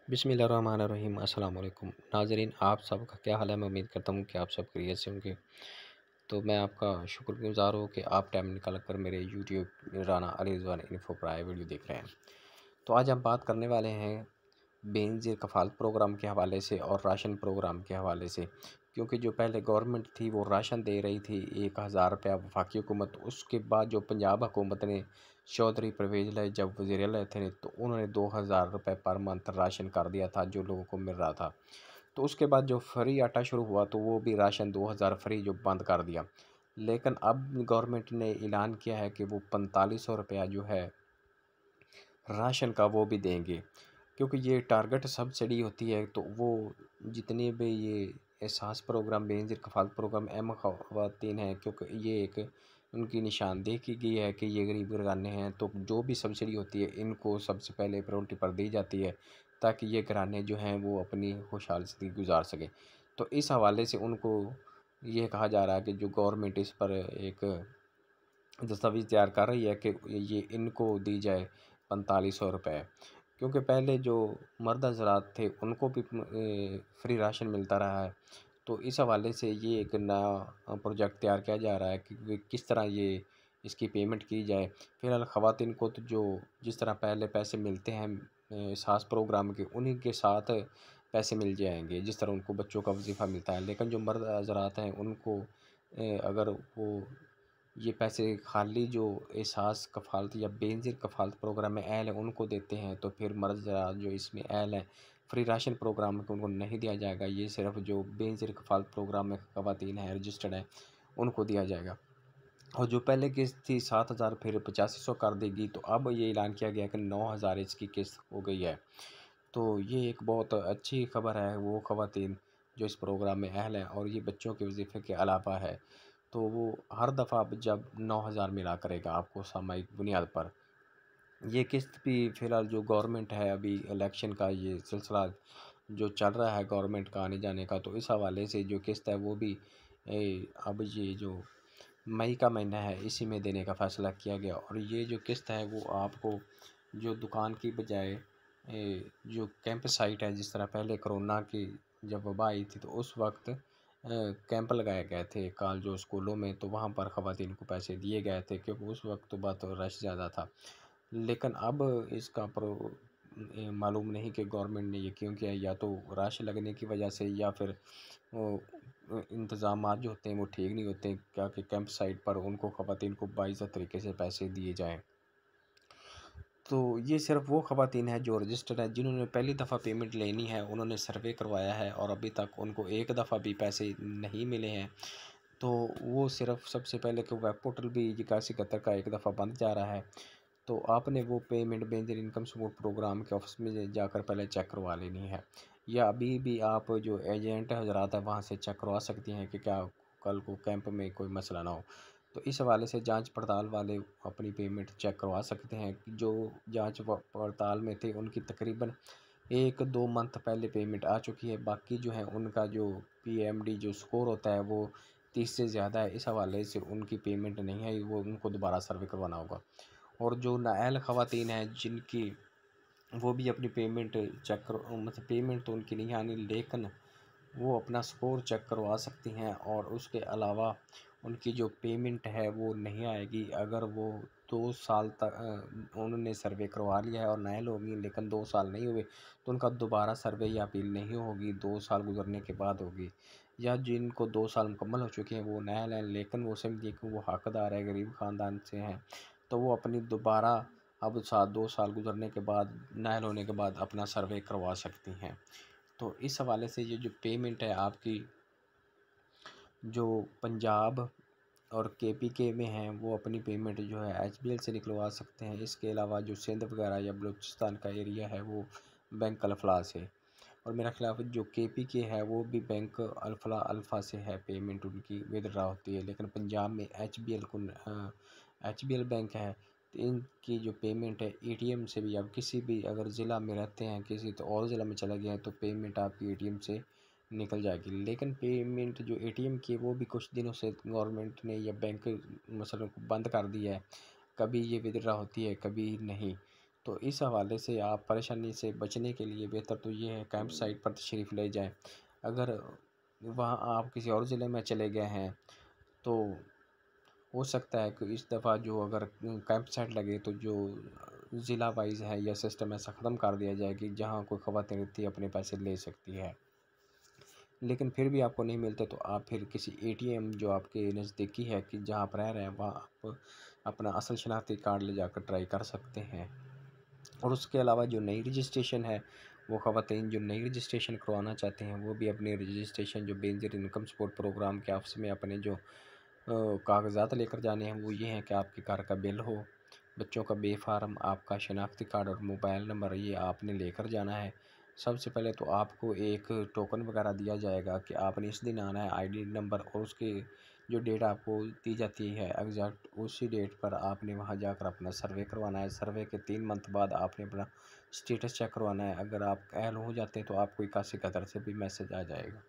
بسم اللہ الرحمن الرحیم۔ السلام علیکم ناظرین، آپ سب کا کیا حال ہے؟ میں امید کرتا ہوں کہ آپ سب خیریت سے ہوں گے۔ تو میں آپ کا شکر گزار ہوں کہ آپ ٹائم نکال کر میرے یوٹیوب رانا علی رضوان انفو پر آئے ویڈیو دیکھ رہے ہیں۔ تو آج ہم بات کرنے والے ہیں بے نظیر کفالت پروگرام کے حوالے سے اور راشن پروگرام کے حوالے سے، کیونکہ جو پہلے گورنمنٹ تھی وہ راشن دے رہی تھی 1000 روپیہ وفاقی حکومت، اس کے بعد جو پنجاب حکومت نے چودھری پرویز لائے جب وزیر اعلیٰ تھے تو انہوں نے 2000 روپے پر منتھ راشن کر دیا تھا جو لوگوں کو مل رہا تھا۔ تو اس کے بعد جو فری آٹا شروع ہوا تو وہ بھی راشن 2000 فری جو بند کر دیا، لیکن اب گورنمنٹ نے اعلان کیا ہے کہ وہ 4500 روپیہ جو ہے راشن کا وہ بھی دیں گے، کیونکہ یہ ٹارگٹ سبسڈی ہوتی ہے۔ تو وہ جتنے بھی یہ احساس پروگرام بے نظیر کفالت پروگرام اہم خواتین ہیں، کیونکہ یہ ایک ان کی نشاندہی کی گئی ہے کہ یہ غریب گھرانے ہیں، تو جو بھی سبسڈی ہوتی ہے ان کو سب سے پہلے پریورٹی پر دی جاتی ہے تاکہ یہ گھرانے جو ہیں وہ اپنی خوشحال زندگی گزار سکیں۔ تو اس حوالے سے ان کو یہ کہا جا رہا ہے کہ جو گورنمنٹ اس پر ایک دستاویز تیار کر رہی ہے کہ یہ ان کو دی جائے 4500 روپے، کیونکہ پہلے جو مرد حضرات تھے ان کو بھی فری راشن ملتا رہا ہے۔ تو اس حوالے سے یہ ایک نیا پروجیکٹ تیار کیا جا رہا ہے کہ کس طرح یہ اس کی پیمنٹ کی جائے۔ فی الحال خواتین کو تو جو جس طرح پہلے پیسے ملتے ہیں احساس پروگرام کے، انہی کے ساتھ پیسے مل جائیں گے جس طرح ان کو بچوں کا وظیفہ ملتا ہے، لیکن جو مرد حضرات ہیں ان کو اگر وہ یہ پیسے خالی جو احساس کفالت یا بے نظیر کفالت پروگرام میں اہل ہیں ان کو دیتے ہیں، تو پھر مرد حضرات جو اس میں اہل ہیں فری راشن پروگرام میں ان کو نہیں دیا جائے گا، یہ صرف جو بے نظیر کفالت پروگرام میں خواتین ہیں رجسٹرڈ ہیں ان کو دیا جائے گا۔ اور جو پہلے قسط تھی 7000 پھر 8500 کر دے گی، تو اب یہ اعلان کیا گیا کہ 9000 اس کی قسط ہو گئی ہے۔ تو یہ ایک بہت اچھی خبر ہے وہ خواتین جو اس پروگرام میں اہل ہیں، اور یہ بچوں کے وظیفے کے علاوہ ہے، تو وہ ہر دفعہ جب 9000 ملا کرے گا آپ کو سامعک بنیاد پر۔ یہ قسط بھی فی الحال جو گورنمنٹ ہے ابھی الیکشن کا یہ سلسلہ جو چل رہا ہے گورنمنٹ کا آنے جانے کا، تو اس حوالے سے جو قسط ہے وہ بھی اب یہ جو مئی کا مہینہ ہے اسی میں دینے کا فیصلہ کیا گیا، اور یہ جو قسط ہے وہ آپ کو جو دکان کی بجائے جو کیمپ سائٹ ہے، جس طرح پہلے کرونا کی جب وبا آئی تھی تو اس وقت کیمپ لگائے گئے تھے کالجوں اسکولوں میں، تو وہاں پر خواتین کو پیسے دیے گئے تھے کیونکہ اس وقت تو بات رش زیادہ تھا۔ لیکن اب اس کا معلوم نہیں کہ گورنمنٹ نے یہ کیوں کیا، یا تو رش لگنے کی وجہ سے یا پھر انتظامات جو ہوتے ہیں وہ ٹھیک نہیں ہوتے کیا کہ کیمپ سائٹ پر ان کو خواتین کو باعزت طریقے سے پیسے دیے جائیں۔ تو یہ صرف وہ خواتین ہیں جو رجسٹرڈ ہیں جنہوں نے پہلی دفعہ پیمنٹ لینی ہے، انہوں نے سروے کروایا ہے اور ابھی تک ان کو ایک دفعہ بھی پیسے نہیں ملے ہیں، تو وہ صرف سب سے پہلے کہ ویب پورٹل بھی 8171 کا ایک دفعہ بند جا رہا ہے، تو آپ نے وہ پیمنٹ بے نظیر انکم سپورٹ پروگرام کے آفس میں جا کر پہلے چیک کروا لینی ہے، یا ابھی بھی آپ جو ایجنٹ حضرات ہیں وہاں سے چیک کروا سکتی ہیں کہ کیا کل کو کیمپ میں کوئی مسئلہ نہ ہو۔ تو اس حوالے سے جانچ پڑتال والے اپنی پیمنٹ چیک کروا سکتے ہیں۔ جو جانچ پڑتال میں تھے ان کی تقریباً 1-2 منتھ پہلے پیمنٹ آ چکی ہے، باقی جو ہیں ان کا جو PMD جو سکور ہوتا ہے وہ 30 سے زیادہ ہے، اس حوالے سے ان کی پیمنٹ نہیں ہے، وہ ان کو دوبارہ سروے کروانا ہوگا۔ اور جو نااہل خواتین ہیں جن کی وہ بھی اپنی پیمنٹ چیک مطلب پیمنٹ تو ان کی نہیں آنی، لیکن وہ اپنا سکور چیک کروا سکتی ہیں، اور اس کے علاوہ ان کی جو پیمنٹ ہے وہ نہیں آئے گی اگر وہ 2 سال تک انہوں نے سروے کروا لیا ہے اور نااہل ہوگی لیکن 2 سال نہیں ہوئے تو ان کا دوبارہ سروے یا اپیل نہیں ہوگی، 2 سال گزرنے کے بعد ہوگی۔ یا جن کو 2 سال مکمل ہو چکے ہیں وہ نااہل ہیں لیکن وہ سمجھیے کہ وہ حقدار ہے، غریب خاندان سے ہیں، تو وہ اپنی دوبارہ اب 2 سال گزرنے کے بعد نااہل ہونے کے بعد اپنا سروے کروا سکتی ہیں۔ تو اس حوالے سے یہ جو پیمنٹ ہے آپ کی جو پنجاب اور KPK میں ہیں وہ اپنی پیمنٹ جو ہے HBL سے نکلوا سکتے ہیں، اس کے علاوہ جو سندھ وغیرہ یا بلوچستان کا ایریا ہے وہ بینک الفلاح سے، اور میرا خلاف جو KPK ہے وہ بھی بینک الفلاح الفا سے ہے، پیمنٹ ان کی ودڈرا ہوتی ہے، لیکن پنجاب میں HBL بینک ہے، تو ان کی جو پیمنٹ ہے ATM سے بھی، اب کسی بھی اگر ضلع میں رہتے ہیں کسی تو اور ضلع میں چلے گئے ہیں تو پیمنٹ آپ کی ATM سے نکل جائے گی، لیکن پیمنٹ جو ATM کی وہ بھی کچھ دنوں سے گورنمنٹ نے یا بینک مثلا بند کر دیا ہے، کبھی یہ ودڈرا ہوتی ہے کبھی نہیں، تو اس حوالے سے آپ پریشانی سے بچنے کے لیے بہتر تو یہ ہے کیمپ سائٹ پر تشریف لے جائیں۔ اگر وہاں آپ کسی اور ضلع میں چلے گئے ہیں تو ہو سکتا ہے کہ اس دفعہ جو اگر کیمپ سائٹ لگے تو جو ضلع وائز ہے یا سسٹم ایسا ختم کر دیا جائے کہ جہاں کوئی خواتین رہتی ہے اپنے پیسے لے سکتی ہے، لیکن پھر بھی آپ کو نہیں ملتے تو آپ پھر کسی اے ٹی ایم جو آپ کے نزدیکی ہے کہ جہاں آپ رہ رہے ہیں وہاں آپ اپنا اصل شناختی کارڈ لے جا کر ٹرائی کر سکتے ہیں۔ اور اس کے علاوہ جو نئی رجسٹریشن ہے، وہ خواتین جو نئی رجسٹریشن کروانا چاہتے ہیں وہ بھی اپنے رجسٹریشن جو بینظیر انکم سپورٹ پروگرام کے آفس میں اپنے جو کاغذات لے کر جانے ہیں وہ یہ ہیں کہ آپ کے گھر کا بل ہو، بچوں کا بے فارم، آپ کا شناختی کارڈ اور موبائل نمبر، یہ آپ نے لے کر جانا ہے۔ سب سے پہلے تو آپ کو ایک ٹوکن وغیرہ دیا جائے گا کہ آپ نے اس دن آنا ہے، آئی ڈی نمبر اور اس کی جو ڈیٹ آپ کو دی جاتی ہے ایگزیکٹ اسی ڈیٹ پر آپ نے وہاں جا کر اپنا سروے کروانا ہے۔ سروے کے 3 منتھ بعد آپ نے اپنا سٹیٹس چیک کروانا ہے، اگر آپ اہل ہو جاتے ہیں تو آپ کو 81 قطر سے بھی میسج آ جائے گا۔